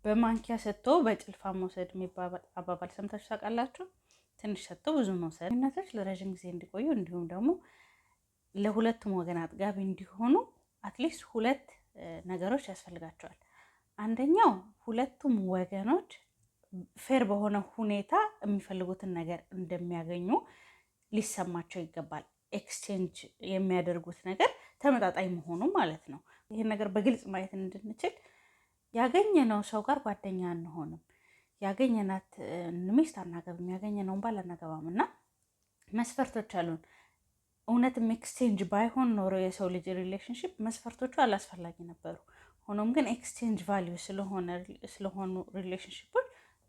በማንኪያ ሰጥቶ በጭልፋ መውሰድ የሚባል አባባል ሰምታችሁ ታውቃላችሁ? ትንሽ ሰጥቶ ብዙ መውሰድ እናቶች ለረጅም ጊዜ እንዲቆዩ እንዲሁም ደግሞ ለሁለቱም ወገን አጥጋቢ እንዲሆኑ አትሊስት ሁለት ነገሮች ያስፈልጋቸዋል። አንደኛው ሁለቱም ወገኖች ፌር በሆነ ሁኔታ የሚፈልጉትን ነገር እንደሚያገኙ ሊሰማቸው ይገባል። ኤክስቼንጅ የሚያደርጉት ነገር ተመጣጣኝ መሆኑ ማለት ነው። ይህን ነገር በግልጽ ማየት እንድንችል ያገኘነው ሰው ጋር ጓደኛ አንሆንም፣ ያገኘናት ሚስት አናገብም፣ ያገኘነውን ባል አናገባም እና መስፈርቶች አሉን። እውነትም ኤክስቼንጅ ባይሆን ኖሮ የሰው ልጅ ሪሌሽንሽፕ መስፈርቶቹ አላስፈላጊ ነበሩ። ሆኖም ግን ኤክስቼንጅ ቫሊዩ ስለሆኑ ሪሌሽንሽፖች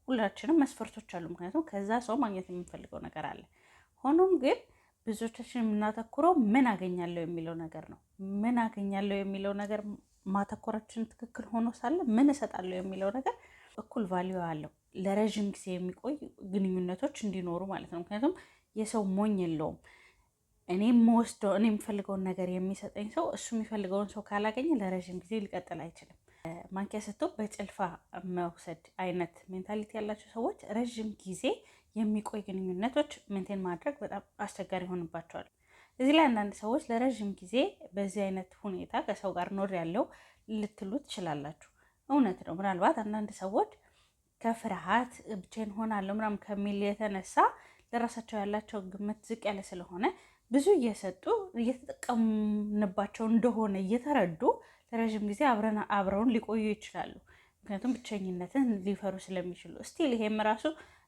ሁላችንም መስፈርቶች አሉ። ምክንያቱም ከዛ ሰው ማግኘት የምንፈልገው ነገር አለ። ሆኖም ግን ብዙዎቻችን የምናተኩረው ምን አገኛለሁ የሚለው ነገር ነው። ምን አገኛለሁ የሚለው ነገር ማተኮራችን ትክክል ሆኖ ሳለ ምን እሰጣለሁ የሚለው ነገር እኩል ቫሊዩ አለው። ለረዥም ጊዜ የሚቆይ ግንኙነቶች እንዲኖሩ ማለት ነው። ምክንያቱም የሰው ሞኝ የለውም። እኔ የምፈልገውን ነገር የሚሰጠኝ ሰው እሱ የሚፈልገውን ሰው ካላገኘ ለረዥም ጊዜ ሊቀጥል አይችልም። ማንኪያ ሰጥቶ በጭልፋ መውሰድ አይነት ሜንታሊቲ ያላቸው ሰዎች ረዥም ጊዜ የሚቆይ ግንኙነቶች ሜንቴን ማድረግ በጣም አስቸጋሪ ይሆንባቸዋል። እዚህ ላይ አንዳንድ ሰዎች ለረዥም ጊዜ በዚህ አይነት ሁኔታ ከሰው ጋር ኖር ያለው ልትሉ ትችላላችሁ። እውነት ነው። ምናልባት አንዳንድ ሰዎች ከፍርሃት ብቻዬን ሆናለሁ ምናምን ከሚል የተነሳ ለራሳቸው ያላቸው ግምት ዝቅ ያለ ስለሆነ ብዙ እየሰጡ እየተጠቀምንባቸው እንደሆነ እየተረዱ ለረዥም ጊዜ አብረውን ሊቆዩ ይችላሉ። ምክንያቱም ብቸኝነትን ሊፈሩ ስለሚችሉ። ስቲል ይሄም ራሱ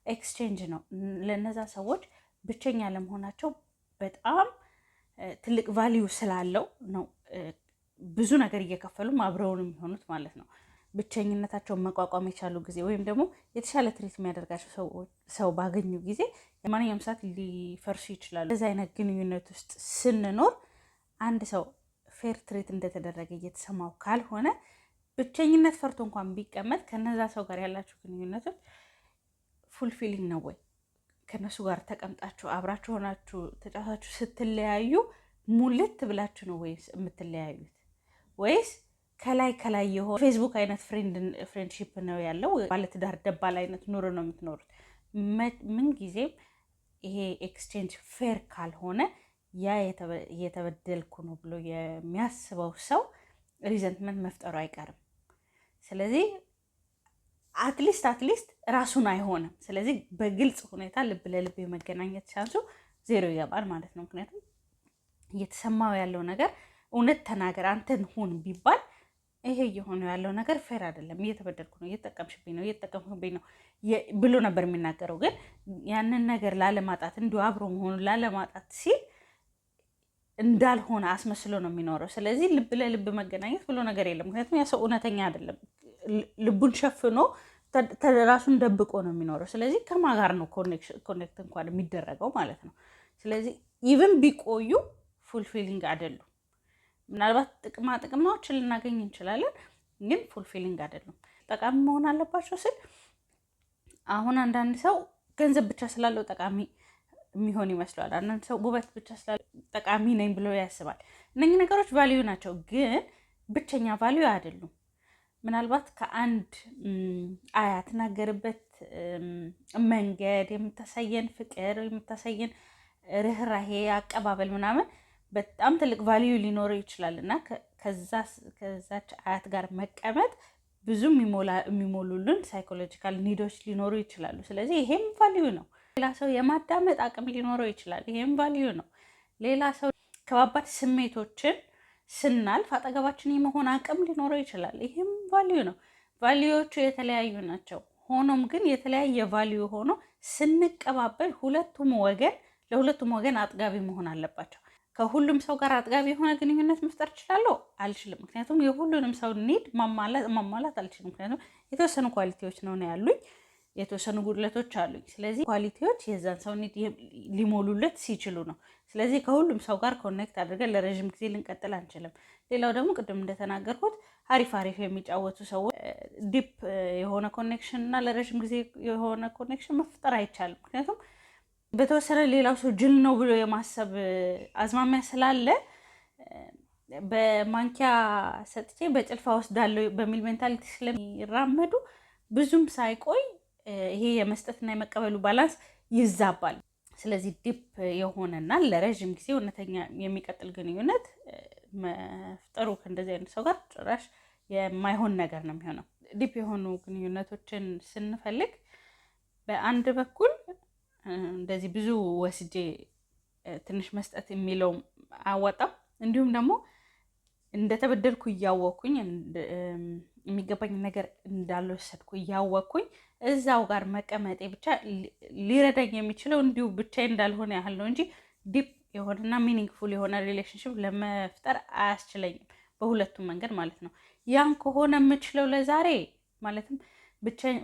ኤክስቼንጅ ነው። ለነዛ ሰዎች ብቸኛ ለመሆናቸው በጣም ትልቅ ቫሊዩ ስላለው ነው ብዙ ነገር እየከፈሉም አብረውን የሚሆኑት ማለት ነው። ብቸኝነታቸውን መቋቋም የቻሉ ጊዜ ወይም ደግሞ የተሻለ ትሪት የሚያደርጋቸው ሰው ባገኙ ጊዜ ማንኛውም ሰዓት ሊፈርሱ ይችላሉ። በዚህ አይነት ግንኙነት ውስጥ ስንኖር አንድ ሰው ፌር ትሪት እንደተደረገ እየተሰማው ካልሆነ ብቸኝነት ፈርቶ እንኳን ቢቀመጥ ከነዛ ሰው ጋር ያላችሁ ግንኙነቶች ፉልፊሊንግ ነው ወይ? ከነሱ ጋር ተቀምጣችሁ አብራችሁ ሆናችሁ ተጫውታችሁ ስትለያዩ ሙልት ብላችሁ ነው ወይስ የምትለያዩት? ወይስ ከላይ የሆነ ፌስቡክ አይነት ፍሬንድሺፕ ነው ያለው? ባለትዳር ደባል አይነት ኑሮ ነው የምትኖሩት? ምን ጊዜም ይሄ ኤክስቼንጅ ፌር ካልሆነ ያ የተበደልኩ ነው ብሎ የሚያስበው ሰው ሪዘንትመንት መፍጠሩ አይቀርም። ስለዚህ አትሊስት ራሱን አይሆንም። ስለዚህ በግልጽ ሁኔታ ልብ ለልብ የመገናኘት ቻንሱ ዜሮ ይገባል ማለት ነው። ምክንያቱም እየተሰማው ያለው ነገር እውነት ተናገር አንተን ሁን ቢባል ይሄ እየሆነ ያለው ነገር ፌር አይደለም፣ እየተበደልኩ ነው፣ እየተጠቀምኩብኝ ነው ብሎ ነበር የሚናገረው። ግን ያንን ነገር ላለማጣት እንዲሁ አብሮ መሆኑን ላለማጣት ሲል እንዳልሆነ አስመስሎ ነው የሚኖረው። ስለዚህ ልብ ለልብ መገናኘት ብሎ ነገር የለም። ምክንያቱም ያ ሰው እውነተኛ አይደለም። ልቡን ሸፍኖ ራሱን ደብቆ ነው የሚኖረው። ስለዚህ ከማን ጋር ነው ኮኔክት እንኳን የሚደረገው ማለት ነው። ስለዚህ ኢቭን ቢቆዩ ፉልፊሊንግ አይደሉም። ምናልባት ጥቅማዎችን ልናገኝ እንችላለን፣ ግን ፉልፊሊንግ አይደሉም። ጠቃሚ መሆን አለባቸው ስል አሁን አንዳንድ ሰው ገንዘብ ብቻ ስላለው ጠቃሚ የሚሆን ይመስለዋል። አንዳንድ ሰው ውበት ብቻ ስላለው ጠቃሚ ነኝ ብሎ ያስባል። እነኚህ ነገሮች ቫልዩ ናቸው፣ ግን ብቸኛ ቫልዩ አይደሉም። ምናልባት ከአንድ አያትናገርበት መንገድ የምታሳየን ፍቅር የምታሳየን ርህራሄ አቀባበል ምናምን በጣም ትልቅ ቫልዩ ሊኖረው ይችላል እና ከዛች አያት ጋር መቀመጥ ብዙ የሚሞሉልን ሳይኮሎጂካል ኒዶች ሊኖሩ ይችላሉ። ስለዚህ ይሄም ቫልዩ ነው። ሌላ ሰው የማዳመጥ አቅም ሊኖረው ይችላል። ይሄም ቫልዩ ነው። ሌላ ሰው ከባባድ ስሜቶችን ስናልፍ አጠገባችን የመሆን አቅም ሊኖረው ይችላል። ይሄም ቫልዩ ነው። ቫልዩዎቹ የተለያዩ ናቸው። ሆኖም ግን የተለያየ ቫልዩ ሆኖ ስንቀባበል ለሁለቱም ወገን አጥጋቢ መሆን አለባቸው። ከሁሉም ሰው ጋር አጥጋቢ የሆነ ግንኙነት መፍጠር እችላለሁ? አልችልም። ምክንያቱም የሁሉንም ሰው ኒድ ማሟላት አልችልም። ምክንያቱም የተወሰኑ ኳሊቲዎች ነው ያሉኝ፣ የተወሰኑ ጉድለቶች አሉኝ። ስለዚህ ኳሊቲዎች የዛን ሰው ኒድ ሊሞሉለት ሲችሉ ነው። ስለዚህ ከሁሉም ሰው ጋር ኮኔክት አድርገን ለረዥም ጊዜ ልንቀጥል አንችልም። ሌላው ደግሞ ቅድም እንደተናገርኩት አሪፍ የሚጫወቱ ሰዎች ዲፕ የሆነ ኮኔክሽን እና ለረዥም ጊዜ የሆነ ኮኔክሽን መፍጠር አይቻልም። ምክንያቱም በተወሰነ ሌላው ሰው ጅል ነው ብሎ የማሰብ አዝማሚያ ስላለ በማንኪያ ሰጥቼ በጭልፋ ወስዳለሁ በሚል ሜንታሊቲ ስለሚራመዱ ብዙም ሳይቆይ ይሄ የመስጠትና የመቀበሉ ባላንስ ይዛባል። ስለዚህ ዲፕ የሆነና ለረዥም ጊዜ እውነተኛ የሚቀጥል ግንኙነት መፍጠሩ ከእንደዚህ አይነት ሰው ጋር ጭራሽ የማይሆን ነገር ነው የሚሆነው። ዲፕ የሆኑ ግንኙነቶችን ስንፈልግ በአንድ በኩል እንደዚህ ብዙ ወስጄ ትንሽ መስጠት የሚለው አወጣም፣ እንዲሁም ደግሞ እንደተበደልኩ እያወቅኩኝ የሚገባኝ ነገር እንዳልወሰድኩ እያወቅኩኝ እዛው ጋር መቀመጤ ብቻ ሊረዳኝ የሚችለው እንዲሁ ብቻዬ እንዳልሆነ ያህል ነው እንጂ ዲፕ የሆነና ሚኒንግፉል የሆነ ሪሌሽንሽፕ ለመፍጠር አያስችለኝም፣ በሁለቱም መንገድ ማለት ነው። ያን ከሆነ የምችለው ለዛሬ ማለትም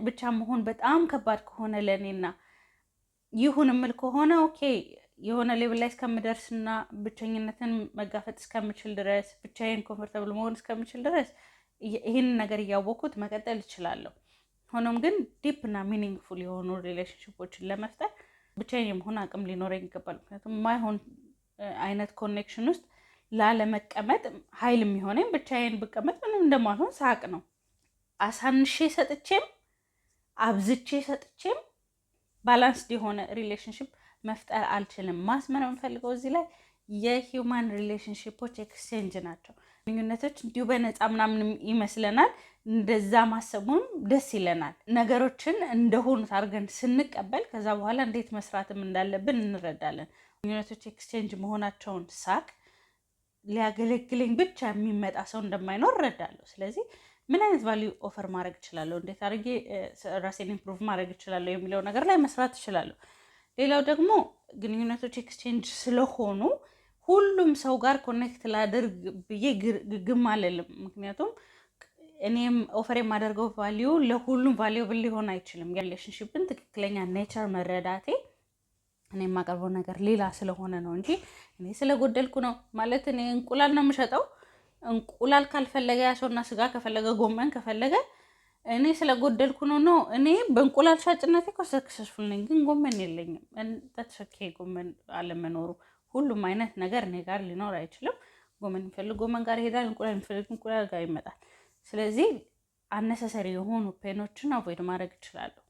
ብቻ መሆን በጣም ከባድ ከሆነ ለእኔና ይሁን የምል ከሆነ ኦኬ የሆነ ሌብል ላይ እስከምደርስና ብቸኝነትን መጋፈጥ እስከምችል ድረስ ብቻዬን ኮምፎርታብል መሆን እስከምችል ድረስ ይህንን ነገር እያወቅኩት መቀጠል እችላለሁ። ሆኖም ግን ዲፕ እና ሚኒንግፉል የሆኑ ሪሌሽንሽፖችን ለመፍጠር ብቻዬን የመሆን አቅም ሊኖረኝ ይገባል። ምክንያቱም የማይሆን አይነት ኮኔክሽን ውስጥ ላለመቀመጥ ኃይል የሚሆነኝ ብቻዬን ብቀመጥ ምንም እንደማልሆን ሳቅ ነው። አሳንሼ ሰጥቼም አብዝቼ ሰጥቼም ባላንስድ የሆነ ሪሌሽንሽፕ መፍጠር አልችልም። ማስመር የምፈልገው እዚህ ላይ የሂውማን ሪሌሽንሽፖች ኤክስቼንጅ ናቸው። ግንኙነቶች እንዲሁ በነፃ ምናምን ይመስለናል። እንደዛ ማሰቡም ደስ ይለናል። ነገሮችን እንደሆኑት አድርገን ስንቀበል ከዛ በኋላ እንዴት መስራትም እንዳለብን እንረዳለን። ግንኙነቶች ኤክስቼንጅ መሆናቸውን ሳቅ ሊያገለግለኝ ብቻ የሚመጣ ሰው እንደማይኖር እረዳለሁ። ስለዚህ ምን አይነት ቫልዩ ኦፈር ማድረግ እችላለሁ፣ እንዴት አድርጌ ራሴን ኢምፕሩቭ ማድረግ እችላለሁ የሚለው ነገር ላይ መስራት እችላለሁ። ሌላው ደግሞ ግንኙነቶች ኤክስቼንጅ ስለሆኑ ሁሉም ሰው ጋር ኮኔክት ላድርግ ብዬ ግግም አልልም። ምክንያቱም እኔም ኦፈር የማደርገው ቫልዩ ለሁሉም ቫልዩብል ሊሆን አይችልም። የሪሌሽንሽፕን ትክክለኛ ኔቸር መረዳቴ እኔ የማቀርበው ነገር ሌላ ስለሆነ ነው እንጂ እኔ ስለጎደልኩ ነው ማለት እኔ እንቁላል ነው የምሸጠው። እንቁላል ካልፈለገ ያ ሰውና ስጋ ከፈለገ ጎመን ከፈለገ እኔ ስለጎደልኩ ነው። እኔ በእንቁላል ሻጭነቴ እኮ ሰክሰስፉል ነኝ፣ ግን ጎመን የለኝም። ተተሸኬ ጎመን አለመኖሩ ሁሉም አይነት ነገር እኔ ጋር ሊኖር አይችልም። ጎመን የሚፈልግ ጎመን ጋር ይሄዳል፣ እንቁላል የሚፈልግ እንቁላል ጋር ይመጣል። ስለዚህ አነሰሰሪ የሆኑ ፔኖችን አቮይድ ማድረግ እችላለሁ።